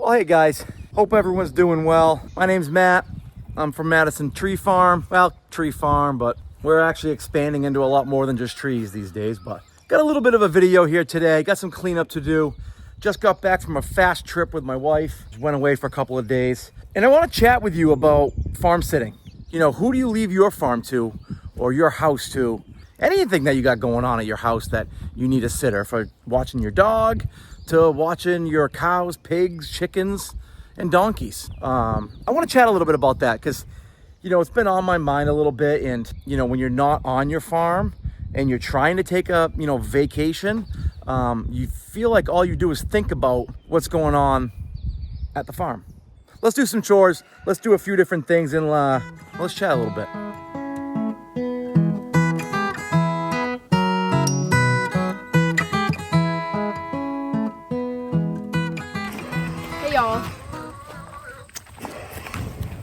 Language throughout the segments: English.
Well, hey guys, hope everyone's doing well. My name's Matt. I'm from Madison Tree Farm. Well, tree farm, but we're actually expanding into a lot more than just trees these days. But got a little bit of a video here today. Got some cleanup to do. Just got back from a fast trip with my wife. Went away for a couple of days. And I want to chat with you about farm sitting. You know, who do you leave your farm to or your house to? Anything that you got going on at your house that you need a sitter for, watching your dog to watching your cows, pigs, chickens, and donkeys. I want to chat a little bit about that because, you know, it's been on my mind a little bit. And, you know, when you're not on your farm and you're trying to take a, vacation, you feel like all you do is think about what's going on at the farm. Let's do some chores. Let's do a few different things and let's chat a little bit. Y'all.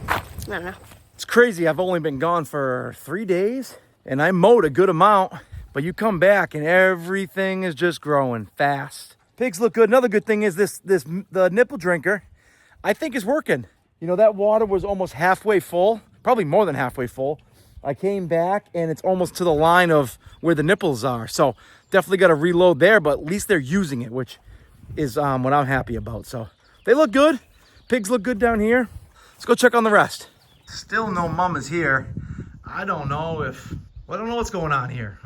I don't know. It's crazy. I've only been gone for 3 days and I mowed a good amount, but you come back and everything is just growing fast. Pigs look good. Another good thing is the nipple drinker, I think, is working. You know, that water was almost halfway full, probably more than halfway full. I came back and it's almost to the line of where the nipples are. So definitely got to reload there, but at least they're using it, which is what I'm happy about. So they look good. Pigs look good down here. Let's go check on the rest. Still no mom is here. I don't know what's going on here.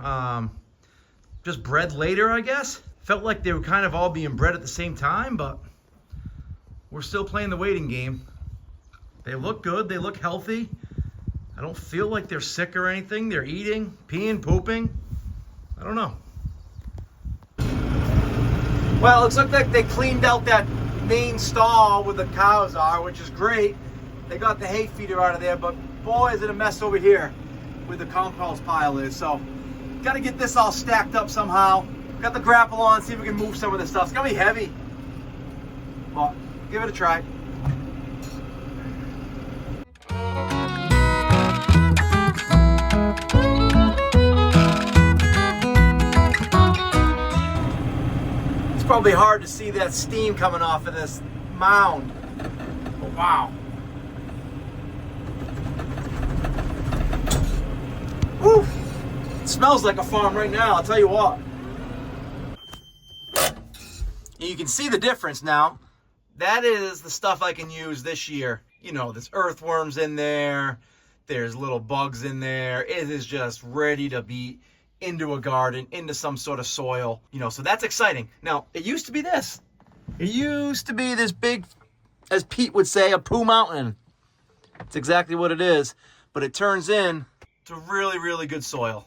Just bred later, I guess. Felt like they were kind of all being bred at the same time, but we're still playing the waiting game. They look good. They look healthy. I don't feel like they're sick or anything. They're eating, peeing, pooping. I don't know. Well, it looks like they cleaned out that main stall where the cows are, which is great. They got the hay feeder out of there, but boy, is it a mess over here where the compost pile is. So got to get this all stacked up somehow. Got the grapple on, see if we can move some of this stuff. It's gonna be heavy, but give it a try. It's probably hard to see that steam coming off of this mound. Oh, wow. Woo! It smells like a farm right now, I'll tell you what. And you can see the difference now. That is the stuff I can use this year. You know, there's earthworms in there. There's little bugs in there. It is just ready to be into a garden, into some sort of soil. You know, so that's exciting. Now, it used to be this. It used to be this big, as Pete would say, a poo mountain. It's exactly what it is. But it turns in to really, really good soil.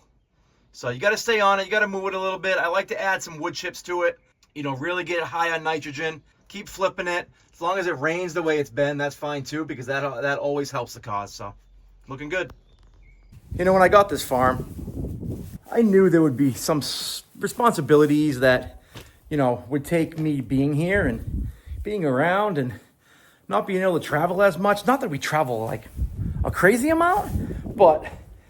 So you got to stay on it. You got to move it a little bit. I like to add some wood chips to it. You know, really get high on nitrogen. Keep flipping it. As long as it rains the way it's been, that's fine too, because that always helps the cause. So, looking good. You know, when I got this farm, I knew there would be some responsibilities that, you know, would take me being here and being around and not being able to travel as much. Not that we travel like a crazy amount, but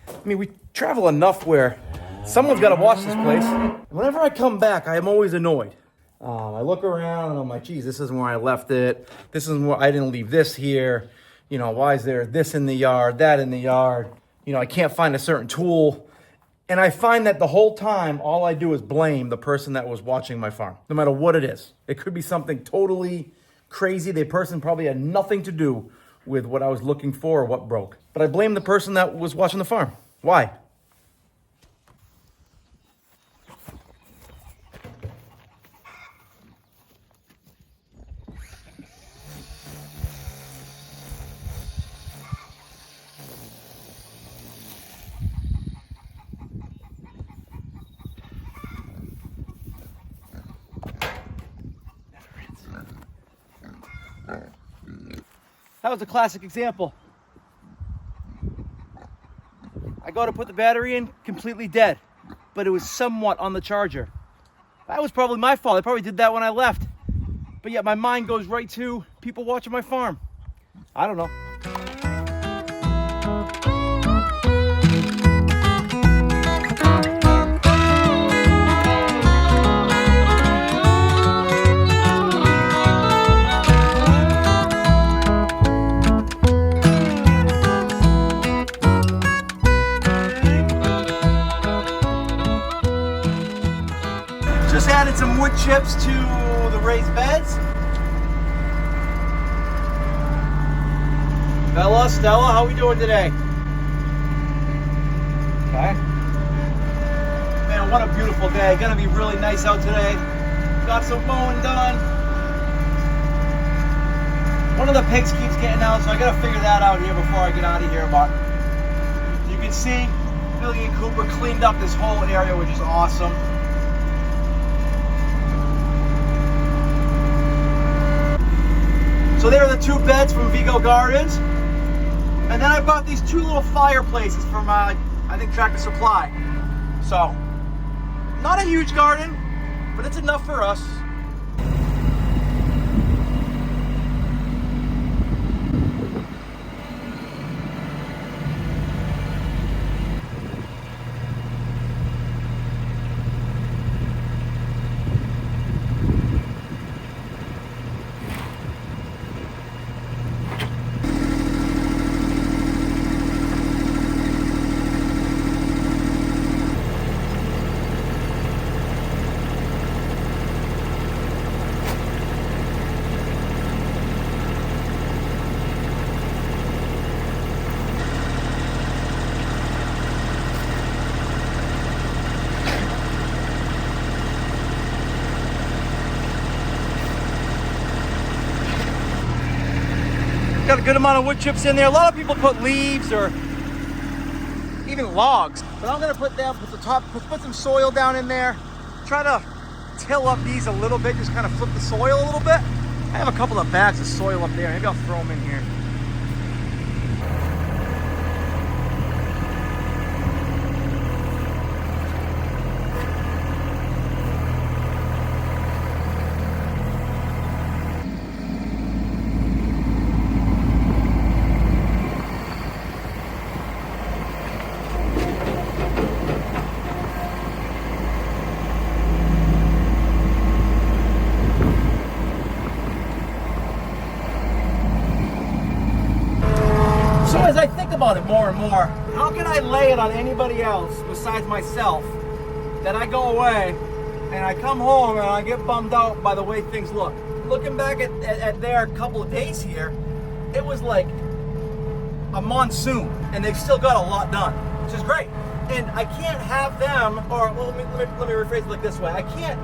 I mean, we travel enough where someone's got to watch this place. Whenever I come back, I am always annoyed. I look around and I'm like, geez, this isn't where I left it. This isn't where I didn't leave this here. You know, why is there this in the yard, that in the yard? You know, I can't find a certain tool. And I find that the whole time, all I do is blame the person that was watching my farm, no matter what it is. It could be something totally crazy. The person probably had nothing to do with what I was looking for or what broke. But I blame the person that was watching the farm. Why? That was a classic example. I go to put the battery in, completely dead, but it was somewhat on the charger. That was probably my fault. I probably did that when I left. But yet my mind goes right to people watching my farm. I don't know. chips to the raised beds. Bella, Stella, how we doing today? Okay. Man, what a beautiful day. Gonna be really nice out today. Got some mowing done. One of the pigs keeps getting out, so I gotta figure that out here before I get out of here. But you can see Billy and Cooper cleaned up this whole area, which is awesome. So there are the two beds from Vigo Gardens. And then I bought these two little fireplaces from, I think, Tractor Supply. So, not a huge garden, but it's enough for us. Got a good amount of wood chips in there. A lot of people put leaves or even logs, but I'm gonna put some soil down in there. Try to till up these a little bit, just kind of flip the soil a little bit. I have a couple of bags of soil up there. Maybe I'll throw them in here. So as I think about it more and more, how can I lay it on anybody else besides myself that I go away and I come home and I get bummed out by the way things look? Looking back at their couple of days here, it was like a monsoon and they've still got a lot done, which is great. And I can't have them, or well, let me rephrase it like this way. I can't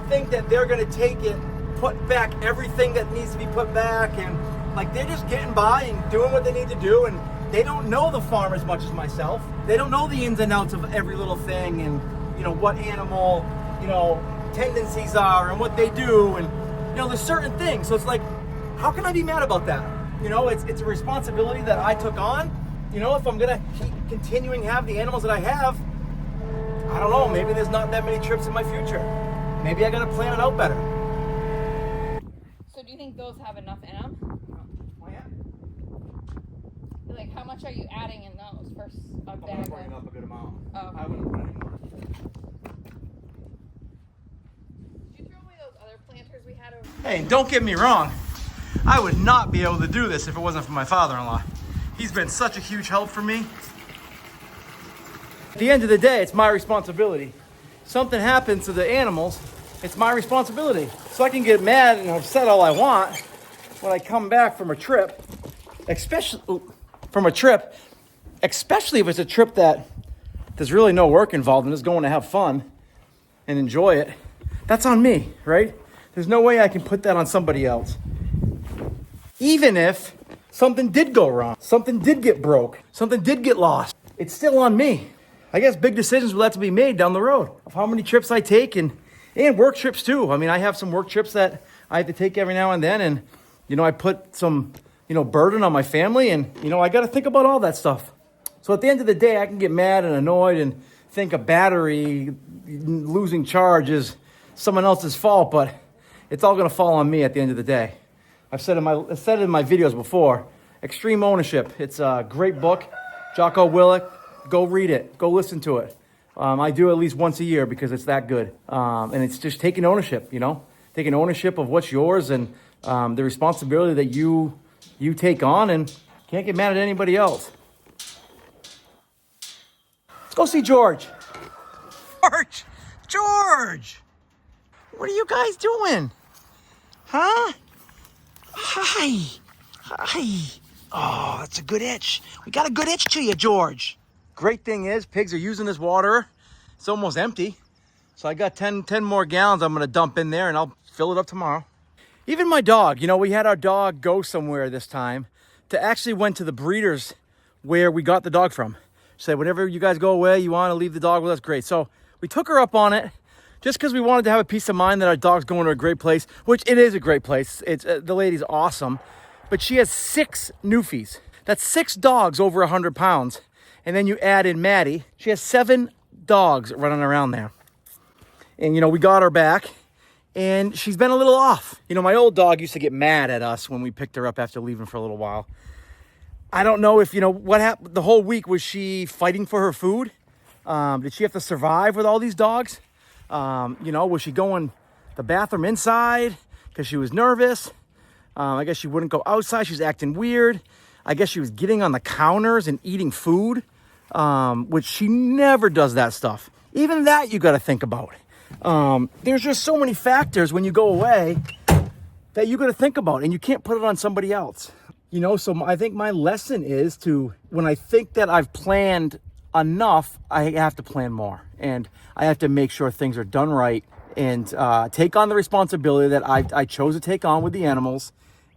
think that they're gonna take it, put back everything that needs to be put back, and like they're just getting by and doing what they need to do, and they don't know the farm as much as myself. They don't know the ins and outs of every little thing, and you know what animal, you know, tendencies are and what they do, and you know there's certain things. So it's like, how can I be mad about that? You know, it's a responsibility that I took on. You know, if I'm gonna keep continuing to have the animals that I have, I don't know, maybe there's not that many trips in my future. Maybe I gotta plan it out better. So do you think those have enough in them? Oh yeah. Like, how much are you adding in those first a bag? I'm bringing up a good amount. Oh, okay. I wouldn't put any more. Did you throw away those other planters we had over? Hey, don't get me wrong. I would not be able to do this if it wasn't for my father-in-law. He's been such a huge help for me. At the end of the day, it's my responsibility. Something happens to the animals, it's my responsibility. So I can get mad and upset all I want when I come back from a trip, especially if it's a trip that there's really no work involved and just going to have fun and enjoy it. That's on me, right? There's no way I can put that on somebody else. Even if something did go wrong, something did get broke, something did get lost, it's still on me. I guess big decisions will have to be made down the road of how many trips I take and work trips too. I mean, I have some work trips that I have to take every now and then, and you know, I put some, you know, burden on my family, and you know, I got to think about all that stuff. So at the end of the day, I can get mad and annoyed and think a battery losing charge is someone else's fault, but it's all going to fall on me at the end of the day. I've said it in my videos before. Extreme Ownership. It's a great book. Jocko Willink. Go read it. Go listen to it. I do at least once a year because it's that good. And it's just taking ownership, you know, taking ownership of what's yours and the responsibility that you take on, and can't get mad at anybody else. Let's go see George. George! What are you guys doing? Huh? Hi. Hi. Oh, that's a good itch. We got a good itch to you, George. Great thing is, pigs are using this water. It's almost empty. So I got 10 more gallons I'm gonna dump in there and I'll fill it up tomorrow. Even my dog, you know, we had our dog go somewhere this time to actually went to the breeders where we got the dog from. She said, whenever you guys go away, you wanna leave the dog with us, great. So we took her up on it just because we wanted to have a peace of mind that our dog's going to a great place, which it is a great place. It's the lady's awesome. But she has 6 Newfies. That's 6 dogs over 100 pounds. And then you add in Maddie. She has 7 dogs running around there. And, you know, we got her back. And she's been a little off. You know, my old dog used to get mad at us when we picked her up after leaving for a little while. I don't know if, you know, what happened. The whole week, was she fighting for her food? Did she have to survive with all these dogs? You know, was she going to the bathroom inside because she was nervous? I guess she wouldn't go outside. She was acting weird. I guess she was getting on the counters and eating food, which she never does that stuff. Even that you got to think about. There's just so many factors when you go away that you got to think about, and you can't put it on somebody else. You know, so I think my lesson is to, when I think that I've planned enough, I have to plan more, and I have to make sure things are done right and take on the responsibility that I chose to take on with the animals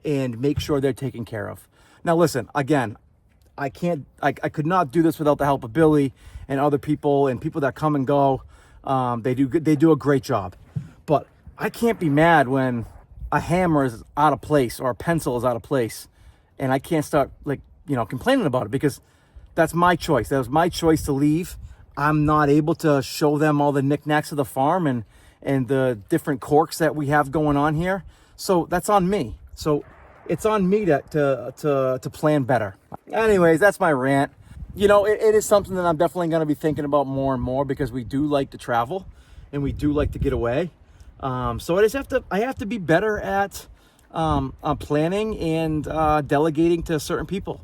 and make sure they're taken care of. Now, listen, again, I could not do this without the help of Billy and other people and people that come and go. They do a great job, but I can't be mad when a hammer is out of place or a pencil is out of place, and I can't start, like, you know, complaining about it, because that's my choice. That was my choice to leave. I'm not able to show them all the knickknacks of the farm and the different quirks that we have going on here. So that's on me. So it's on me to plan better. Anyways, that's my rant. You know, it is something that I'm definitely going to be thinking about more and more, because we do like to travel and we do like to get away. So I have to be better at planning and delegating to certain people.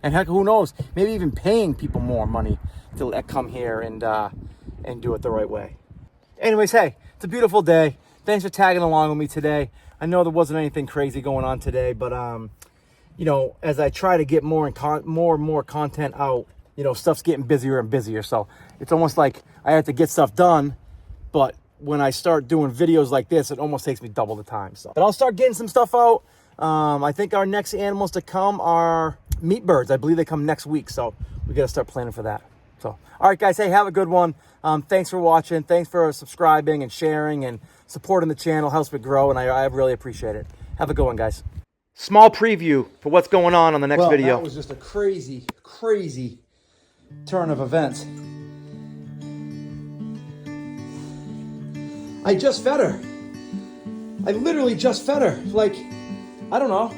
And heck, who knows? Maybe even paying people more money to come here and do it the right way. Anyways, hey, it's a beautiful day. Thanks for tagging along with me today. I know there wasn't anything crazy going on today, but you know, as I try to get more and more content out, you know, stuff's getting busier and busier. So it's almost like I have to get stuff done, but when I start doing videos like this, it almost takes me double the time. So, but I'll start getting some stuff out. I think our next animals to come are meat birds. I believe they come next week, so we got to start planning for that. So, all right, guys, hey, have a good one. Thanks for watching. Thanks for subscribing and sharing and supporting the channel. Helps me grow, and I really appreciate it. Have a good one, guys. Small preview for what's going on the next video. That was just a crazy turn of events. I just fed her. I literally just fed her. Like, I don't know,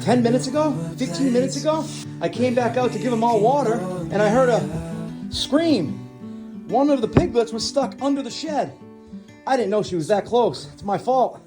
10 minutes ago, 15 minutes ago. I came back out to give them all water, and I heard a scream. One of the piglets was stuck under the shed. I didn't know she was that close. It's my fault.